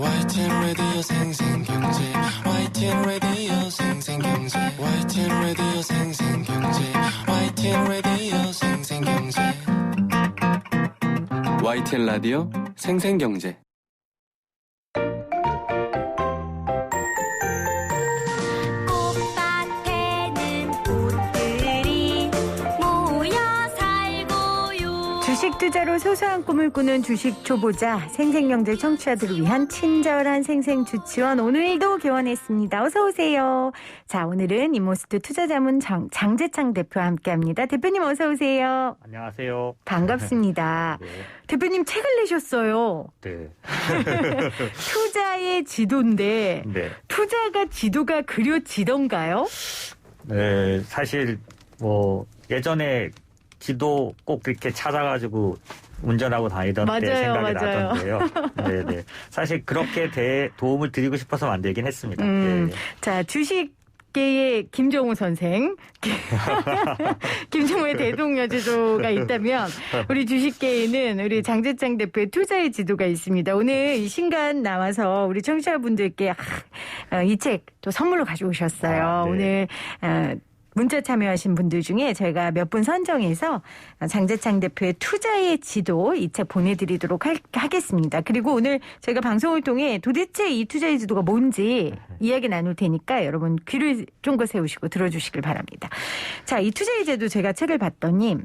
YTN 라디오 생생경제 YTN 라디오 생생경제 YTN 라디오 생생경제 YTN 라디오 생생경제 YTN 라디오 생생경제 주식 투자로 소소한 꿈을 꾸는 주식 초보자, 생생경제 청취자들을 위한 친절한 생생주치원 오늘도 개원했습니다. 어서 오세요. 자, 오늘은 이모스트 투자자문 장재창 대표와 함께합니다. 대표님 어서 오세요. 안녕하세요. 반갑습니다. 네. 대표님 책을 내셨어요. 네. 투자의 지도인데 네. 투자가 지도가 그려지던가요? 네, 사실 예전에 지도 꼭 이렇게 찾아가지고 운전하고 다니던 때 생각이 나던데요. 네네. 사실 그렇게 도움을 드리고 싶어서 만들긴 했습니다. 네. 자, 주식계의 김종우 선생, 김종우의 대동여지도가 있다면 우리 주식계에는 우리 장재창 대표의 투자의 지도가 있습니다. 오늘 이 신간 나와서 우리 청취자분들께 이 책 또 선물로 가져오셨어요. 네. 오늘 문자 참여하신 분들 중에 저희가 몇 분 선정해서 장재창 대표의 투자의 지도 이 책 보내드리도록 하겠습니다. 그리고 오늘 저희가 방송을 통해 도대체 이 투자의 지도가 뭔지 이야기 나눌 테니까 여러분 귀를 쫑긋 세우시고 들어주시길 바랍니다. 자, 이 투자의 지도 제가 책을 봤더니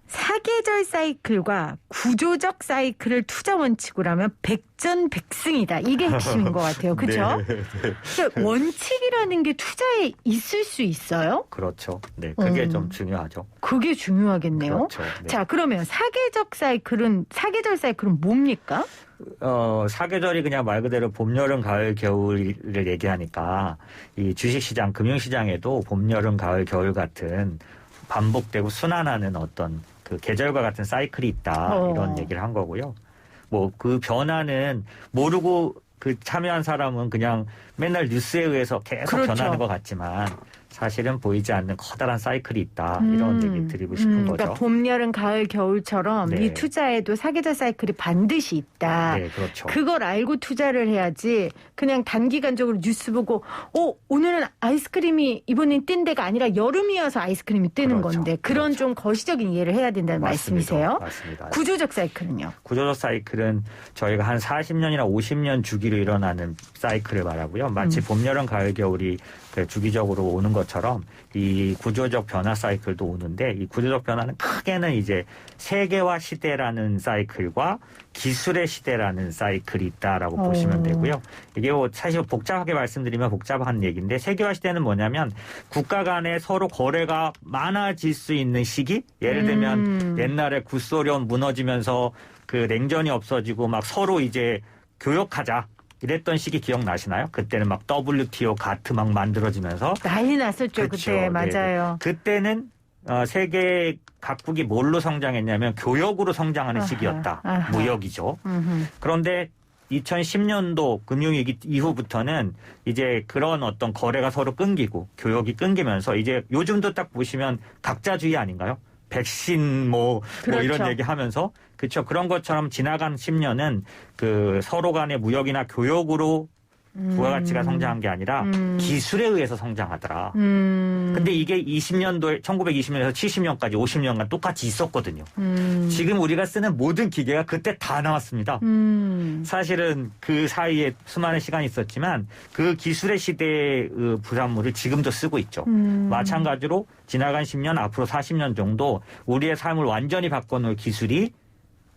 사계절 사이클과 구조적 사이클을 투자 원칙으로 하면 백전백승이다. 이게 핵심인 것 같아요. 그렇죠? 네. 원칙이라는 게 투자에 있을 수 있어요? 그렇죠. 네, 그게 좀 중요하죠. 그게 중요하겠네요. 그렇죠. 네. 자, 그러면 사계절 사이클은 뭡니까? 사계절이 그냥 말 그대로 봄, 여름, 가을, 겨울을 얘기하니까 이 주식시장, 금융시장에도 봄, 여름, 가을, 겨울 같은 반복되고 순환하는 어떤 그 계절과 같은 사이클이 있다. 이런 얘기를 한 거고요. 그 변화는 모르고 참여한 사람은 그냥 맨날 뉴스에 의해서 계속 그렇죠. 변하는 것 같지만 사실은 보이지 않는 커다란 사이클이 있다. 이런 얘기 드리고 싶은 거죠. 그러니까 봄, 여름, 가을, 겨울처럼 네. 이 투자에도 사계절 사이클이 반드시 있다. 네, 그렇죠. 그걸 알고 투자를 해야지 그냥 단기간적으로 뉴스 보고 오늘은 아이스크림이 이번엔 뜬 데가 아니라 여름이어서 아이스크림이 뜨는 그렇죠. 건데 그런 그렇죠. 좀 거시적인 이해를 해야 된다는 맞습니다. 말씀이세요? 맞습니다. 구조적 사이클은요? 구조적 사이클은 저희가 한 40년이나 50년 주기로 일어나는 사이클을 말하고요. 마치 봄, 여름, 가을, 겨울이 주기적으로 오는 것처럼 이 구조적 변화 사이클도 오는데 이 구조적 변화는 크게는 이제 세계화 시대라는 사이클과 기술의 시대라는 사이클이 있다라고 보시면 되고요. 이게 사실 복잡하게 말씀드리면 복잡한 얘기인데 세계화 시대는 뭐냐면 국가 간에 서로 거래가 많아질 수 있는 시기? 예를 들면 옛날에 구소련 무너지면서 그 냉전이 없어지고 막 서로 이제 교역하자. 이랬던 시기 기억나시나요? 그때는 막 WTO 가트 막 만들어지면서 난리 났었죠. 그렇죠. 그때. 맞아요. 그때는 세계 각국이 뭘로 성장했냐면 교역으로 성장하는 시기였다. 무역이죠. 그런데 2010년도 금융위기 이후부터는 이제 그런 어떤 거래가 서로 끊기고 교역이 끊기면서 이제 요즘도 딱 보시면 각자주의 아닌가요? 백신 그렇죠. 이런 얘기 하면서 그렇죠. 그런 것처럼 지나간 10년은 그 서로 간의 무역이나 교역으로 부가가치가 성장한 게 아니라 기술에 의해서 성장하더라. 근데 이게 1920년에서 70년까지 50년간 똑같이 있었거든요. 지금 우리가 쓰는 모든 기계가 그때 다 나왔습니다. 사실은 그 사이에 수많은 시간이 있었지만 그 기술의 시대의 부산물을 지금도 쓰고 있죠. 마찬가지로 지나간 10년, 앞으로 40년 정도 우리의 삶을 완전히 바꿔놓을 기술이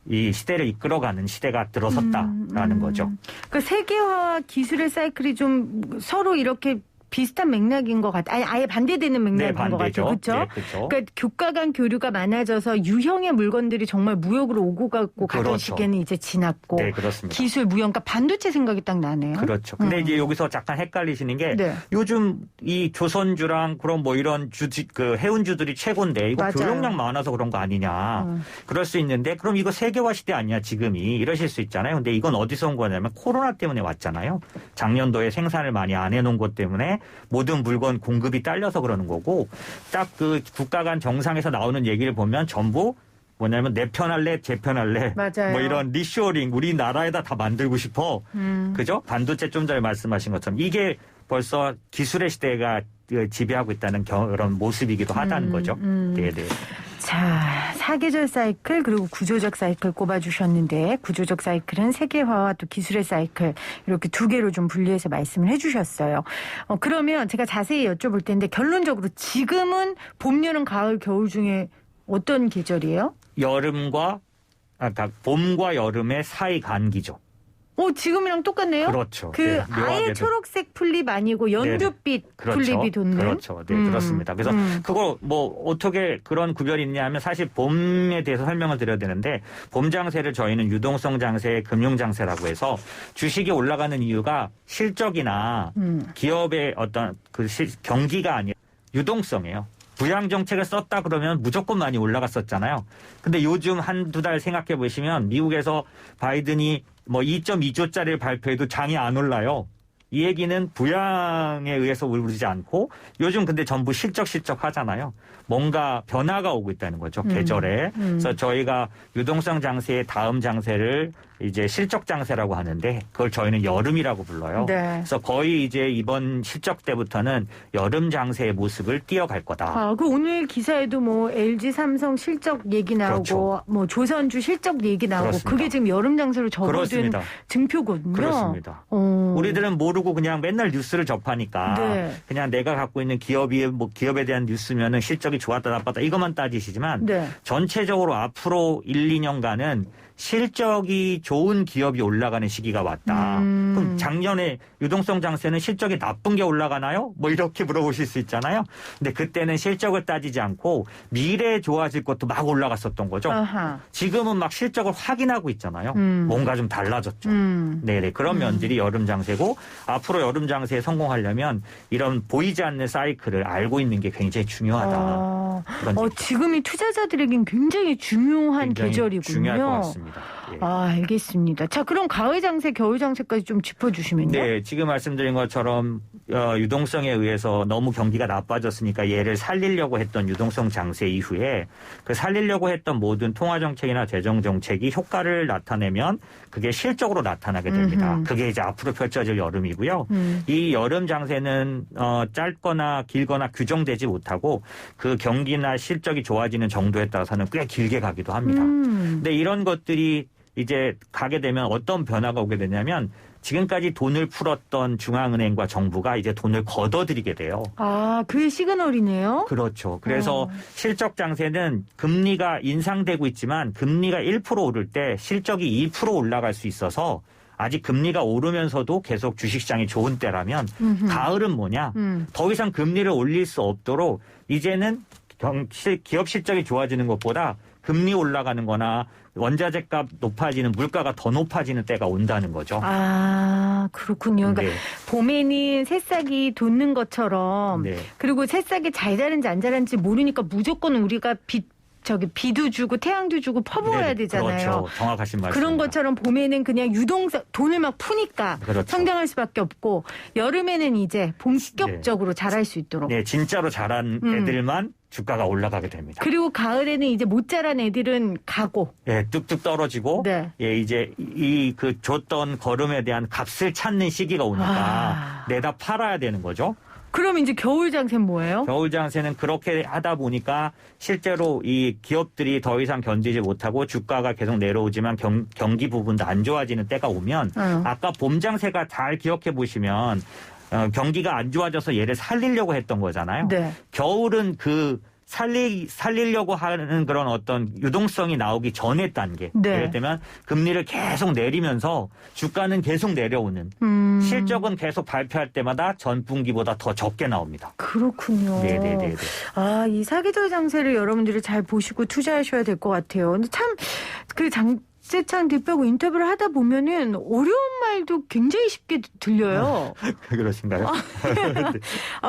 이 시대를 이끌어가는 시대가 들어섰다라는 거죠. 그 세계화와 기술의 사이클이 좀 서로 이렇게 비슷한 맥락인 것 같아요. 아예 반대되는 맥락인 것 같아요. 그렇죠? 네, 그렇죠. 그러니까 교과 간 교류가 많아져서 유형의 물건들이 정말 무역으로 오고 가고 가던 그렇죠. 시기는 이제 지났고 네, 그렇습니다. 기술, 무역, 그러니까 반도체 생각이 딱 나네요. 그렇죠. 근데 이제 여기서 잠깐 헷갈리시는 게 요즘 이 조선주랑 그런 이런 해운주들이 최고인데 이거 교역량 많아서 그런 거 아니냐. 그럴 수 있는데 그럼 이거 세계화 시대 아니야 지금이 이러실 수 있잖아요. 근데 이건 어디서 온 거냐면 코로나 때문에 왔잖아요. 작년도에 생산을 많이 안 해놓은 것 때문에 모든 물건 공급이 딸려서 그러는 거고 딱 그 국가 간 정상에서 나오는 얘기를 보면 전부 뭐냐면 내 편할래, 제 편할래. 맞아요. 뭐 이런 리쇼링 우리나라에다 다 만들고 싶어. 그죠? 반도체 좀 전에 말씀하신 것처럼 이게 벌써 기술의 시대가 지배하고 있다는 그런 모습이기도 하다는 거죠. 네네. 자, 사계절 사이클 그리고 구조적 사이클 꼽아주셨는데 구조적 사이클은 세계화와 또 기술의 사이클 이렇게 두 개로 좀 분리해서 말씀을 해주셨어요. 그러면 제가 자세히 여쭤볼 텐데 결론적으로 지금은 봄, 여름, 가을, 겨울 중에 어떤 계절이에요? 봄과 여름의 사이 간기죠. 지금이랑 똑같네요? 그렇죠. 그 네, 아예 묘하게도. 초록색 풀잎 아니고 연두빛 그렇죠. 풀잎이 돋는? 그렇죠. 네, 그렇습니다. 그래서 그거 뭐 어떻게 그런 구별이 있냐면 사실 봄에 대해서 설명을 드려야 되는데 봄 장세를 저희는 유동성 장세, 금융 장세라고 해서 주식이 올라가는 이유가 실적이나 기업의 어떤 경기가 아니라 유동성이에요. 부양 정책을 썼다 그러면 무조건 많이 올라갔었잖아요. 근데 요즘 한두 달 생각해 보시면 미국에서 바이든이 뭐 2.2조짜리를 발표해도 장이 안 올라요. 이 얘기는 부양에 의해서 오르지 않고 요즘 근데 전부 실적 하잖아요. 뭔가 변화가 오고 있다는 거죠. 계절에. 그래서 저희가 유동성 장세의 다음 장세를 이제 실적 장세라고 하는데 그걸 저희는 여름이라고 불러요. 네. 그래서 거의 이제 이번 실적 때부터는 여름 장세의 모습을 띄어갈 거다. 그 오늘 기사에도 뭐 LG 삼성 실적 얘기 나오고 그렇죠. 뭐 조선주 실적 얘기 나오고 그렇습니다. 그게 지금 여름 장세로 접어든 그렇습니다. 증표거든요. 그렇습니다. 우리들은 모르고 그냥 맨날 뉴스를 접하니까 네. 그냥 내가 갖고 있는 기업에 대한 뉴스면은 실적이 좋았다 나빴다 이것만 따지시지만 네. 전체적으로 앞으로 1, 2년간은 실적이 좋은 기업이 올라가는 시기가 왔다. 그럼 작년에 유동성 장세는 실적이 나쁜 게 올라가나요? 뭐 이렇게 물어보실 수 있잖아요. 근데 그때는 실적을 따지지 않고 미래에 좋아질 것도 막 올라갔었던 거죠. 아하. 지금은 막 실적을 확인하고 있잖아요. 뭔가 좀 달라졌죠. 네네. 그런 면들이 여름 장세고 앞으로 여름 장세에 성공하려면 이런 보이지 않는 사이클을 알고 있는 게 굉장히 중요하다. 그런 얘기죠. 지금이 투자자들에겐 굉장히 중요한 굉장히 계절이군요. 중요할 것 같습니다. 예. 알겠습니다. 자, 그럼 가을 장세, 겨울 장세까지 좀 짚어주시면요. 네, 지금 말씀드린 것처럼 유동성에 의해서 너무 경기가 나빠졌으니까 얘를 살리려고 했던 유동성 장세 이후에 그 살리려고 했던 모든 통화정책이나 재정정책이 효과를 나타내면 그게 실적으로 나타나게 됩니다. 그게 이제 앞으로 펼쳐질 여름이고요. 이 여름 장세는 짧거나 길거나 규정되지 못하고 그 경기나 실적이 좋아지는 정도에 따라서는 꽤 길게 가기도 합니다. 근데 이런 것들이 이제 가게 되면 어떤 변화가 오게 되냐면 지금까지 돈을 풀었던 중앙은행과 정부가 이제 돈을 걷어들이게 돼요. 그게 시그널이네요. 그렇죠. 그래서 실적 장세는 금리가 인상되고 있지만 금리가 1% 오를 때 실적이 2% 올라갈 수 있어서 아직 금리가 오르면서도 계속 주식시장이 좋은 때라면 가을은 뭐냐? 더 이상 금리를 올릴 수 없도록 이제는 기업 실적이 좋아지는 것보다 금리 올라가는 거나 원자재 값 높아지는 물가가 더 높아지는 때가 온다는 거죠. 그렇군요. 그러니까 네. 봄에는 새싹이 돋는 것처럼 네. 그리고 새싹이 잘 자란지 안 자란지 모르니까 무조건 우리가 비도 주고 태양도 주고 퍼부어야 네, 되잖아요. 그렇죠. 정확하신 말씀입니다. 그런 것처럼 봄에는 그냥 유동성 돈을 막 푸니까 그렇죠. 성장할 수밖에 없고 여름에는 이제 본격적으로 자랄 수 있도록. 네, 진짜로 자란 애들만 주가가 올라가게 됩니다. 그리고 가을에는 이제 못 자란 애들은 가고. 예, 뚝뚝 떨어지고, 네. 예, 이제 줬던 걸음에 대한 값을 찾는 시기가 오니까 내다 팔아야 되는 거죠. 그럼 이제 겨울 장세는 뭐예요? 겨울 장세는 그렇게 하다 보니까 실제로 이 기업들이 더 이상 견디지 못하고 주가가 계속 내려오지만 경기 부분도 안 좋아지는 때가 오면 아까 봄 장세가 잘 기억해 보시면 경기가 안 좋아져서 얘를 살리려고 했던 거잖아요. 네. 겨울은 그 살리려고 하는 그런 어떤 유동성이 나오기 전의 단계. 네. 예를 들면 금리를 계속 내리면서 주가는 계속 내려오는 실적은 계속 발표할 때마다 전분기보다 더 적게 나옵니다. 그렇군요. 네네네. 이 사계절 장세를 여러분들이 잘 보시고 투자하셔야 될 것 같아요. 근데 참 그 장재창 대표하고 인터뷰를 하다 보면은 어려운 말도 굉장히 쉽게 들려요. 그러신가요?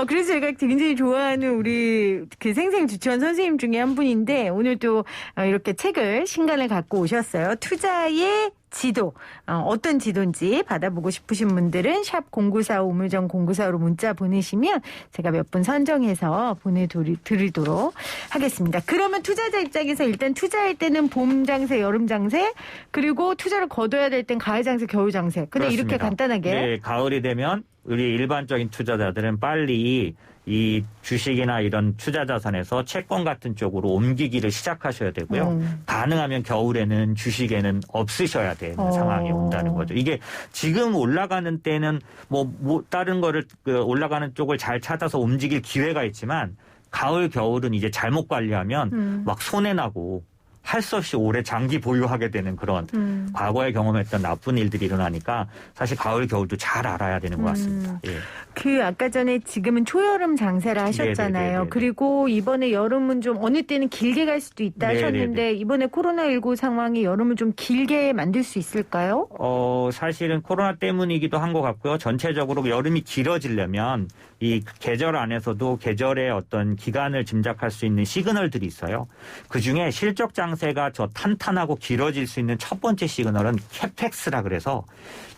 그래서 제가 굉장히 좋아하는 우리 그 생생 주치원 선생님 중에 한 분인데 오늘 또 이렇게 책을 신간을 갖고 오셨어요. 투자의 지도 어떤 지도인지 받아보고 싶으신 분들은 샵 0945 우물정 0945로 문자 보내시면 제가 몇 분 선정해서 보내드리도록 하겠습니다. 그러면 투자자 입장에서 일단 투자할 때는 봄 장세, 여름 장세 그리고 투자를 거둬야 될 땐 가을 장세, 겨울 장세. 근데 그렇습니다. 이렇게 간단하게 네, 가을이 되면 우리 일반적인 투자자들은 빨리 이 주식이나 이런 투자 자산에서 채권 같은 쪽으로 옮기기를 시작하셔야 되고요. 가능하면 겨울에는 주식에는 없으셔야 되는 상황이 온다는 거죠. 이게 지금 올라가는 때는 뭐 다른 거를 올라가는 쪽을 잘 찾아서 움직일 기회가 있지만 가을, 겨울은 이제 잘못 관리하면 막 손해나고 할 수 없이 오래 장기 보유하게 되는 그런 과거에 경험했던 나쁜 일들이 일어나니까 사실 가을, 겨울도 잘 알아야 되는 것 같습니다. 예. 그 아까 전에 지금은 초여름 장세라 하셨잖아요. 네네네네. 그리고 이번에 여름은 좀 어느 때는 길게 갈 수도 있다 하셨는데 네네네. 이번에 코로나19 상황이 여름을 좀 길게 만들 수 있을까요? 사실은 코로나 때문이기도 한 것 같고요. 전체적으로 여름이 길어지려면 이 계절 안에서도 계절의 어떤 기간을 짐작할 수 있는 시그널들이 있어요. 그중에 실적 장세가 저 탄탄하고 길어질 수 있는 첫 번째 시그널은 캐펙스라 그래서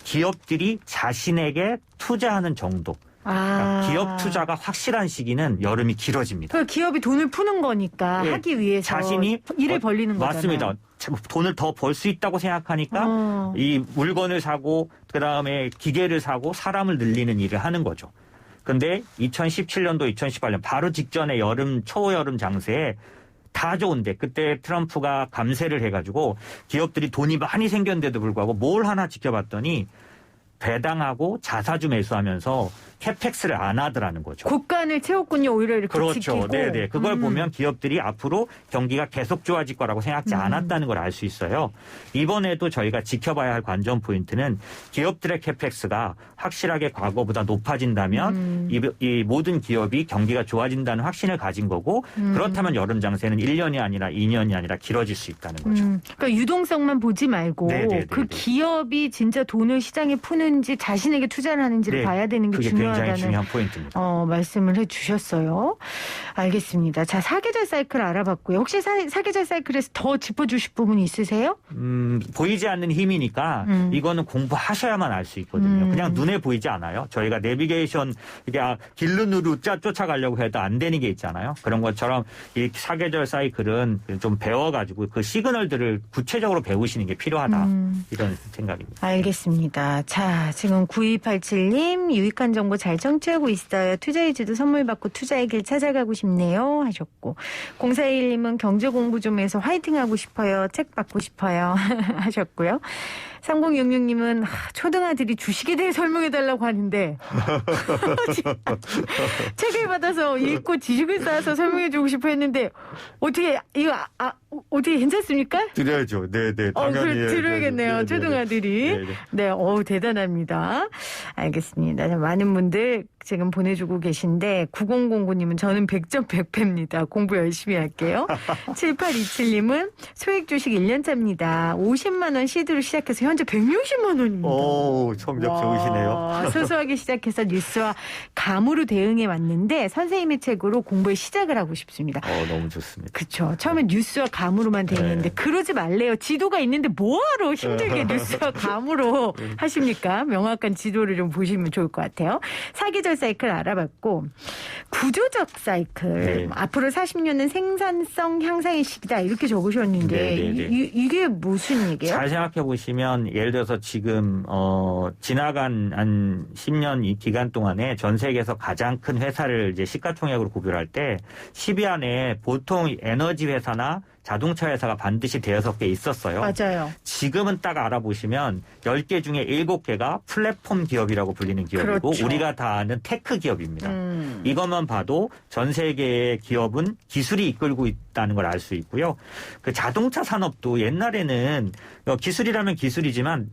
기업들이 자신에게 투자하는 정도. 그러니까 기업 투자가 확실한 시기는 여름이 길어집니다. 그 기업이 돈을 푸는 거니까 예. 하기 위해서 자신이 일을 벌리는 거잖아요. 맞습니다. 돈을 더 벌 수 있다고 생각하니까 이 물건을 사고 그다음에 기계를 사고 사람을 늘리는 일을 하는 거죠. 근데 2017년도 2018년 바로 직전에 초여름 장세에 다 좋은데 그때 트럼프가 감세를 해가지고 기업들이 돈이 많이 생겼는데도 불구하고 뭘 하나 지켜봤더니 배당하고 자사주 매수하면서 캐펙스를 안 하더라는 거죠. 국간을 채웠군요. 오히려 이렇게 그렇죠. 지키고. 네네. 그걸 보면 기업들이 앞으로 경기가 계속 좋아질 거라고 생각지 않았다는 걸 알 수 있어요. 이번에도 저희가 지켜봐야 할 관전 포인트는 기업들의 캐펙스가 확실하게 과거보다 높아진다면 이 모든 기업이 경기가 좋아진다는 확신을 가진 거고 그렇다면 여름 장세는 1년이 아니라 2년이 아니라 길어질 수 있다는 거죠. 그러니까 유동성만 보지 말고 네네네네. 그 기업이 진짜 돈을 시장에 푸는지 자신에게 투자를 하는지를 네. 봐야 되는 게 그게 중요하다는 굉장히 중요한 포인트입니다. 말씀을 해주셨어요. 알겠습니다. 자, 사계절 사이클 알아봤고요. 혹시 사계절 사이클에서 더 짚어주실 부분이 있으세요? 보이지 않는 힘이니까 이거는 공부하셔야만 알 수 있거든요. 그냥 눈에 보이지 않아요. 저희가 내비게이션 이게 길눈으로 쫓아가려고 해도 안 되는 게 있잖아요. 그런 것처럼 이 사계절 사이클은 좀 배워가지고 그 시그널들을 구체적으로 배우시는 게 필요하다. 이런 생각입니다. 알겠습니다. 자, 지금 9287님 유익한 정보 잘 청취하고 있어요. 투자의 지도 선물 받고 투자의 길 찾아가고 싶네요 하셨고 0421님은 경제 공부 좀 해서 화이팅하고 싶어요. 책 받고 싶어요 하셨고요. 3066님은 초등아들이 주식에 대해 설명해달라고 하는데 책을 받아서 읽고 지식을 쌓아서 설명해주고 싶어 했는데 어떻게 이거 어떻게 괜찮습니까? 드려야죠. 네네. 당연히. 들어야겠네요. 네네. 초등아들이. 네네. 네, 대단합니다. 알겠습니다. 많은 분들 지금 보내주고 계신데 9009님은 저는 100점 100패입니다. 공부 열심히 할게요. 7827님은 소액 주식 1년차입니다. 50만 원 시드로 시작해서 현재 160만 원입니다. 오, 성적 좋으시네요. 소소하게 시작해서 뉴스와 감으로 대응해 왔는데 선생님의 책으로 공부에 시작을 하고 싶습니다. 너무 좋습니다. 그렇죠. 처음에 뉴스와 감으로만 대응했는데 그러지 말래요. 지도가 있는데 뭐하러 힘들게 뉴스와 감으로 하십니까? 명확한 지도를 좀 보시면 좋을 것 같아요. 사계절 사이클 알아봤고 구조적 사이클. 네. 앞으로 40년은 생산성 향상의 시기다 이렇게 적으셨는데 네네네. 이게 무슨 얘기예요? 잘 생각해 보시면 예를 들어서 지금 지나간 한 10년 이 기간 동안에 전 세계에서 가장 큰 회사를 이제 시가총액으로 구별할 때 10위 안에 보통 에너지 회사나 자동차 회사가 반드시 대여섯 개 있었어요. 맞아요. 지금은 딱 알아보시면 10개 중에 7개가 플랫폼 기업이라고 불리는 기업이고 그렇죠. 우리가 다 아는 테크 기업입니다. 이것만 봐도 전 세계의 기업은 기술이 이끌고 있다는 걸 알 수 있고요. 그 자동차 산업도 옛날에는 기술이라면 기술이지만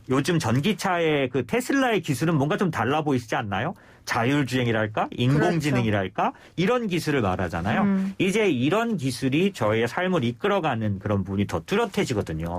요즘 전기차의 그 테슬라의 기술은 뭔가 좀 달라 보이시지 않나요? 자율주행이랄까? 인공지능이랄까? 이런 기술을 말하잖아요. 이제 이런 기술이 저희의 삶을 이끌어가는 그런 부분이 더 뚜렷해지거든요.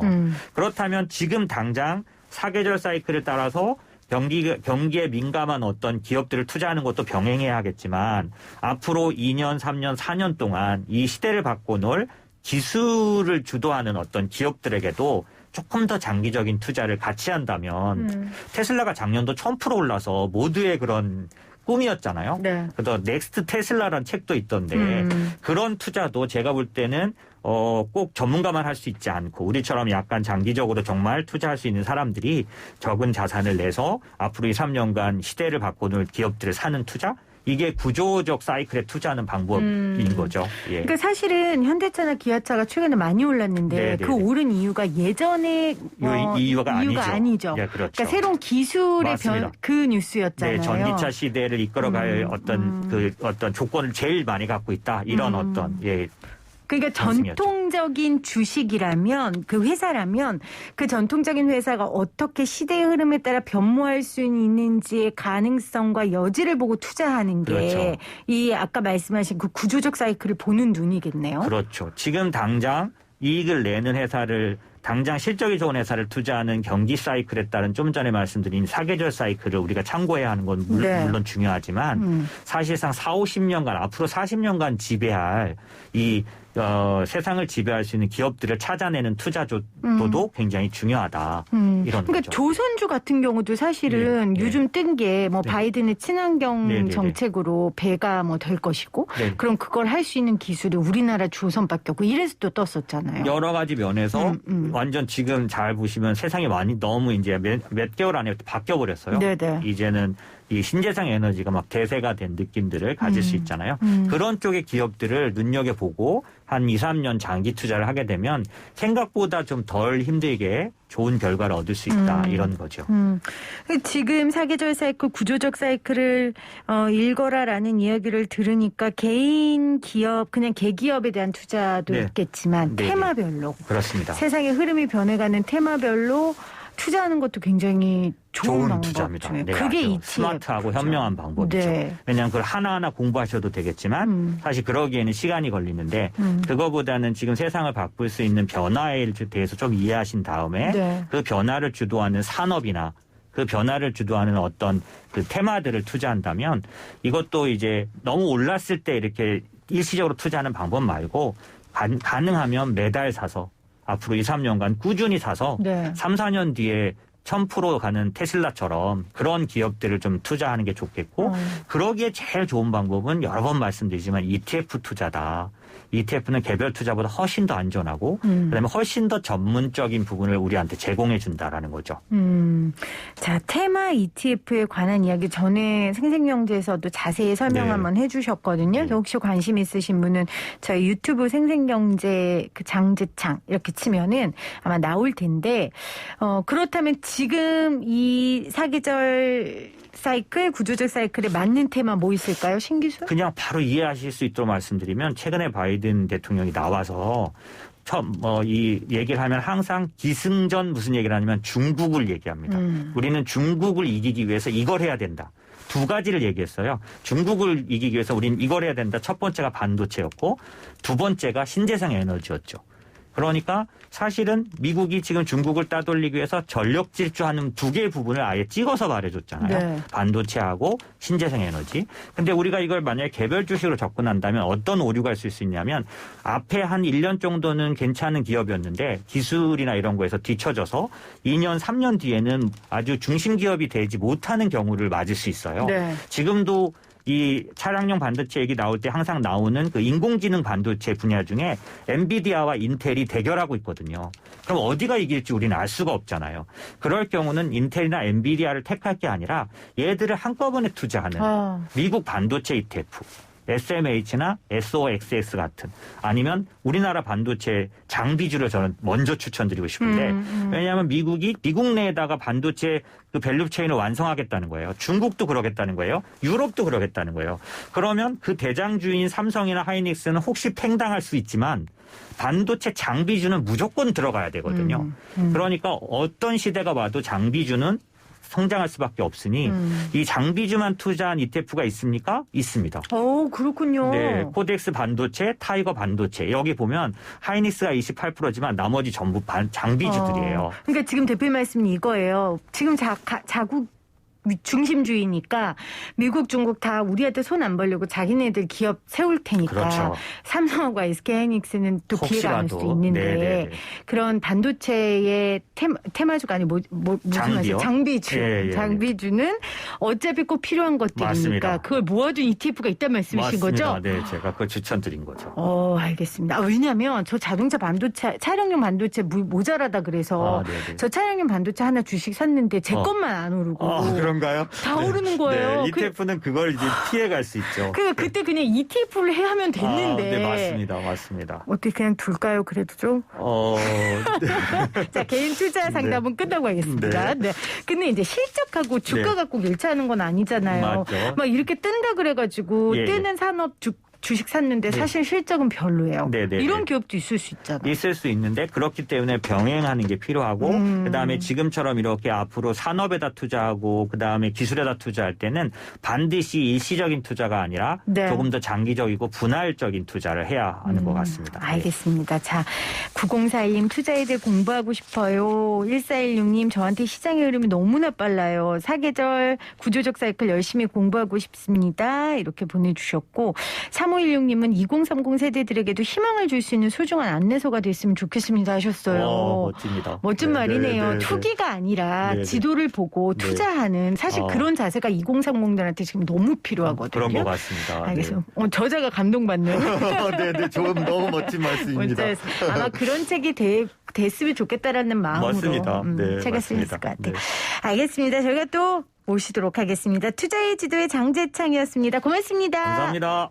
그렇다면 지금 당장 사계절 사이클을 따라서 경기에 민감한 어떤 기업들을 투자하는 것도 병행해야 하겠지만 앞으로 2년, 3년, 4년 동안 이 시대를 바꿔놓을 기술을 주도하는 어떤 기업들에게도 조금 더 장기적인 투자를 같이 한다면 테슬라가 작년도 1000% 올라서 모두의 그런 꿈이었잖아요. 네. 그래서 넥스트 테슬라라는 책도 있던데 그런 투자도 제가 볼 때는 꼭 전문가만 할 수 있지 않고 우리처럼 약간 장기적으로 정말 투자할 수 있는 사람들이 적은 자산을 내서 앞으로 2, 3년간 시대를 바꿔놓을 기업들을 사는 투자? 이게 구조적 사이클에 투자하는 방법인 거죠. 예. 그러니까 사실은 현대차나 기아차가 최근에 많이 올랐는데 네네네. 그 오른 이유가 예전에 이유가 아니죠. 예, 그렇죠. 그러니까 새로운 기술의 그 뉴스였잖아요. 네, 전기차 시대를 이끌어갈 어떤 조건을 제일 많이 갖고 있다. 이런 어떤 그러니까 상승이었죠. 전통적인 주식이라면 그 회사라면 그 전통적인 회사가 어떻게 시대의 흐름에 따라 변모할 수 있는지의 가능성과 여지를 보고 투자하는 게 그렇죠. 이 아까 말씀하신 그 구조적 사이클을 보는 눈이겠네요. 그렇죠. 지금 당장 이익을 내는 회사를 당장 실적이 좋은 회사를 투자하는 경기 사이클에 따른 좀 전에 말씀드린 사계절 사이클을 우리가 참고해야 하는 건 물론 중요하지만 사실상 4, 50년간 앞으로 40년간 지배할 이 세상을 지배할 수 있는 기업들을 찾아내는 투자조도 굉장히 중요하다. 이런 그러니까 거죠. 조선주 같은 경우도 사실은 네. 요즘 뜬 게 뭐 바이든의 친환경 네. 정책으로 배가 뭐 될 것이고 네. 그럼 그걸 할 수 있는 기술이 우리나라 조선밖에 없고 이래서 또 떴었잖아요. 여러 가지 면에서 완전 지금 잘 보시면 세상이 많이 너무 이제 몇 개월 안에 바뀌어 버렸어요. 네네. 이제는 이 신재생 에너지가 막 대세가 된 느낌들을 가질 수 있잖아요. 그런 쪽의 기업들을 눈여겨보고 한 2, 3년 장기 투자를 하게 되면 생각보다 좀 덜 힘들게 좋은 결과를 얻을 수 있다. 이런 거죠. 지금 사계절 사이클, 구조적 사이클을 읽어라라는 이야기를 들으니까 개인 기업, 그냥 개기업에 대한 투자도 네. 있겠지만 네. 테마별로 그렇습니다. 세상의 흐름이 변해가는 테마별로 투자하는 것도 굉장히 좋은 방법 투자입니다. 중에 네, 그게 아주 ETF. 스마트하고 현명한 방법이죠. 네. 왜냐하면 그걸 하나하나 공부하셔도 되겠지만 사실 그러기에는 시간이 걸리는데 그거보다는 지금 세상을 바꿀 수 있는 변화에 대해서 좀 이해하신 다음에 네. 그 변화를 주도하는 산업이나 그 변화를 주도하는 어떤 그 테마들을 투자한다면 이것도 이제 너무 올랐을 때 이렇게 일시적으로 투자하는 방법 말고 가능하면 매달 사서 앞으로 2, 3년간 꾸준히 사서 네. 3, 4년 뒤에 1000% 가는 테슬라처럼 그런 기업들을 좀 투자하는 게 좋겠고 그러기에 제일 좋은 방법은 여러 번 말씀드리지만 ETF 투자다. ETF는 개별 투자보다 훨씬 더 안전하고 그다음에 훨씬 더 전문적인 부분을 우리한테 제공해 준다라는 거죠. 자, 테마 ETF에 관한 이야기 전에 생생경제에서도 자세히 설명 네. 한번 해주셨거든요. 네. 혹시 관심 있으신 분은 저희 유튜브 생생경제 그 장제창 이렇게 치면은 아마 나올 텐데 그렇다면 지금 이 사계절 사이클, 구조적 사이클에 맞는 테마 뭐 있을까요? 신기술? 그냥 바로 이해하실 수 있도록 말씀드리면 최근에 바이든 대통령이 나와서 처음 이 얘기를 하면 항상 기승전 무슨 얘기를 하냐면 중국을 얘기합니다. 우리는 중국을 이기기 위해서 이걸 해야 된다. 두 가지를 얘기했어요. 중국을 이기기 위해서 우리는 이걸 해야 된다. 첫 번째가 반도체였고 두 번째가 신재생 에너지였죠. 그러니까 사실은 미국이 지금 중국을 따돌리기 위해서 전력 질주하는 두 개의 부분을 아예 찍어서 말해줬잖아요. 네. 반도체하고 신재생 에너지. 근데 우리가 이걸 만약에 개별 주식으로 접근한다면 어떤 오류가 있을 수 있냐면 앞에 한 1년 정도는 괜찮은 기업이었는데 기술이나 이런 거에서 뒤처져서 2년, 3년 뒤에는 아주 중심 기업이 되지 못하는 경우를 맞을 수 있어요. 네. 지금도 이 차량용 반도체 얘기 나올 때 항상 나오는 그 인공지능 반도체 분야 중에 엔비디아와 인텔이 대결하고 있거든요. 그럼 어디가 이길지 우리는 알 수가 없잖아요. 그럴 경우는 인텔이나 엔비디아를 택할 게 아니라 얘들을 한꺼번에 투자하는 미국 반도체 ETF. SMH나 SOXX 같은 아니면 우리나라 반도체 장비주를 저는 먼저 추천드리고 싶은데 왜냐하면 미국이 미국 내에다가 반도체 그 밸류체인을 완성하겠다는 거예요. 중국도 그러겠다는 거예요. 유럽도 그러겠다는 거예요. 그러면 그 대장주인 삼성이나 하이닉스는 혹시 팽당할 수 있지만 반도체 장비주는 무조건 들어가야 되거든요. 그러니까 어떤 시대가 와도 장비주는 성장할 수밖에 없으니 이 장비주만 투자한 ETF가 있습니까? 있습니다. 그렇군요. 네, 코덱스 반도체, 타이거 반도체. 여기 보면 하이닉스가 28%지만 나머지 전부 장비주들이에요. 그러니까 지금 대표님 말씀이 이거예요. 지금 자국 중심주의니까 미국, 중국 다 우리한테 손 안 벌려고 자기네들 기업 세울 테니까 그렇죠. 삼성하고 SK하이닉스는 또 기회가 안 올 수도 있는데 네네네. 그런 반도체의 테마주가 아니 무슨 장비요? 장비주 예, 예. 장비주는 어차피 꼭 필요한 것들이니까 맞습니다. 그걸 모아둔 ETF가 있단 말씀이신 맞습니다. 거죠? 네, 제가 그걸 추천드린 거죠. 알겠습니다. 왜냐하면 저 자동차 반도체 차량용 반도체 모자라다 그래서 네네. 저 차량용 반도체 하나 주식 샀는데 제 것만 안 오르고 그런가요? 다 오르는 거예요. 네, ETF는 그걸 이제 피해갈 수 있죠. 그때 그냥 ETF를 하면 됐는데. 네, 맞습니다. 어떻게 그냥 둘까요? 그래도 좀. 네. 자, 개인 투자 상담은 끝나고 하겠습니다. 네. 근데 이제 실적하고 주가가 꼭 일치하는 건 아니잖아요. 맞죠. 막 이렇게 뜬다 그래가지고 예. 뜨는 산업 주식 샀는데 사실 실적은 별로예요. 네네. 이런 기업도 있을 수 있잖아요. 있을 수 있는데 그렇기 때문에 병행하는 게 필요하고 그다음에 지금처럼 이렇게 앞으로 산업에다 투자하고 그다음에 기술에다 투자할 때는 반드시 일시적인 투자가 아니라 네. 조금 더 장기적이고 분할적인 투자를 해야 하는 것 같습니다. 알겠습니다. 자, 9041님 투자에 대해 공부하고 싶어요. 1416님 저한테 시장의 흐름이 너무나 빨라요. 사계절 구조적 사이클 열심히 공부하고 싶습니다. 이렇게 보내주셨고 3516님은 2030 세대들에게도 희망을 줄 수 있는 소중한 안내서가 됐으면 좋겠습니다 하셨어요. 멋집니다. 멋진 말이네요. 네. 투기가 아니라 네네. 지도를 보고 네. 투자하는 사실 그런 자세가 2030들한테 지금 너무 필요하거든요. 그런 것 같습니다. 알겠습니다. 저자가 감동받는. 네네, 너무 멋진 말씀입니다. 문자에서. 아마 그런 책이 됐으면 좋겠다라는 마음으로 맞습니다. 네, 책을 쓰셨을 맞습니다. 것 같아요. 네. 알겠습니다. 저희가 또 모시도록 하겠습니다. 투자의 지도의 장재창이었습니다. 고맙습니다. 감사합니다.